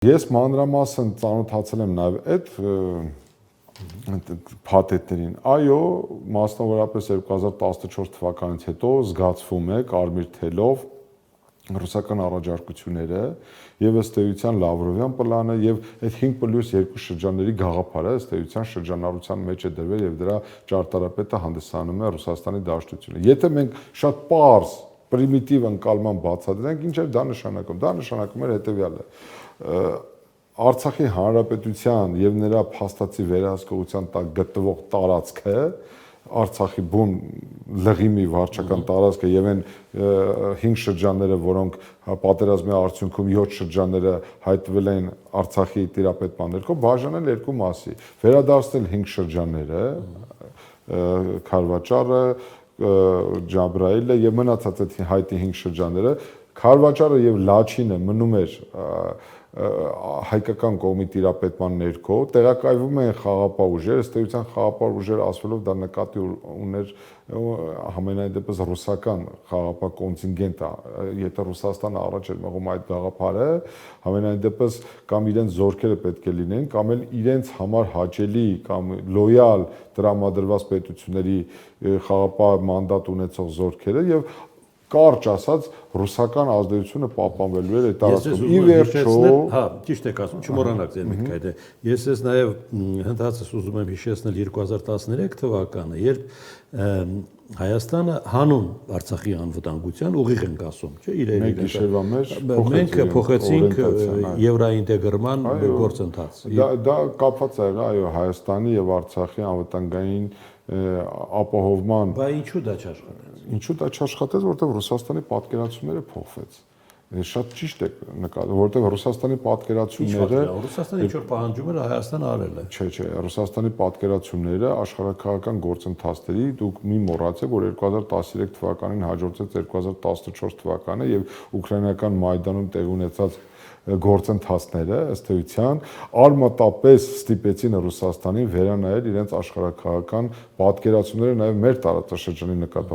Ես մանրամասն ծանոթացել եմ նաև այդ փաթեթներին։ Այո, մասնավորապես 2014 թվականից հետո զգացվում է կարմիր թելով ռուսական առաջարկությունները եւ ըստ էության Լավրովյան պլանը եւ այդ 5+2 շրջանների գաղափարը ըստ էության շրջանառության մեջ է դրվել եւ դրա ճարտարապետը հանդիսանում է Ռուսաստանի Դաշնությունը։ Եթե մենք շատ պարզ, պրիմիտիվ ընկալման բացատրենք, ինչ է դա նշանակում։ Դա նշանակում է հետեւյալը. Արցախի հանրապետության եւ նրա փաստացի վերահսկողության տակ գտնվող տարածքը, Արցախի բուն լղիմի վարչական տարածքը եւ այն 5 շրջանները, որոնք պատերազմի արդյունքում 7 շրջանները հայտնվել են Արցախի տիրապետման ներքո, բաժանել երկու մասի, վերադարձնել 5 շրջանները, Քարվաճառը, Ջաբրայիլը եւ մնացած այդ հայտի 5 շրջանները, Քարվաճառը եւ Լաչինը մնում էր հայկական կողմի տիրապետման ներքո, տեղակայվում են խաղապահ ուժեր, ըստ էության խաղապահ ուժեր ասվելով դա նկատի ուներ համենայն դեպս ռուսական խաղապահ կոնտինգենտը, եթե Ռուսաստանը առաջ էր մղում այդ գաղափարը, համենայն դեպս կամ իրենց զորքերը պետք է լինեն, կամ էլ իրենց համար հաճելի կամ լոյալ տրամադրված պետությունների խաղապահ մանդատ ունեցող զորքերը եւ կարճ ասած ռուսական ազդեցությունը պահպանվելու էր այդ տարածքում։ Ի վերջո, հա, ճիշտ եք ասում, չմոռանաք ձեր միտքը այդ։ Ես ես նաև հնդածս ուզում եմ հիշեցնել 2013 թվականը, երբ Հայաստանը հանուն Արցախի անվտանգության ուղիղ ենք ասում, չէ՞, իրերի մենք գիշերվա մեջ մենք փոխեցինք եվրաինտեգրման գործընթաց։ Դա կապված է, այո, Հայաստանի եւ Արցախի անվտանգային ապահովման։ Բայց ինչու դա չաշխատեց։ Ինչու դա չաշխատեց, որովհետև Ռուսաստանի պատկերացումները փոխվեց։ Շատ ճիշտ է նկատել, որովհետև Ռուսաստանի պատկերացումները Ռուսաստանը ինչ որ պահանջում էր, Հայաստանը արել է։ Չէ, Ռուսաստանի պատկերացումները աշխարհաքաղաքական գործընթացների դուք մի մոռացեք, որ 2013 թվականին հաջորդեց 2014 թվականը եւ ուկրաինական Մայդանում տեղի ունեցած գործընթացները ըստ էության արմատապես ստիպեցին Ռուսաստանին վերանայել իրենց աշխարհաքաղաքական պատկերացումները նաև մեր տարածաշրջանի նկատմամբ։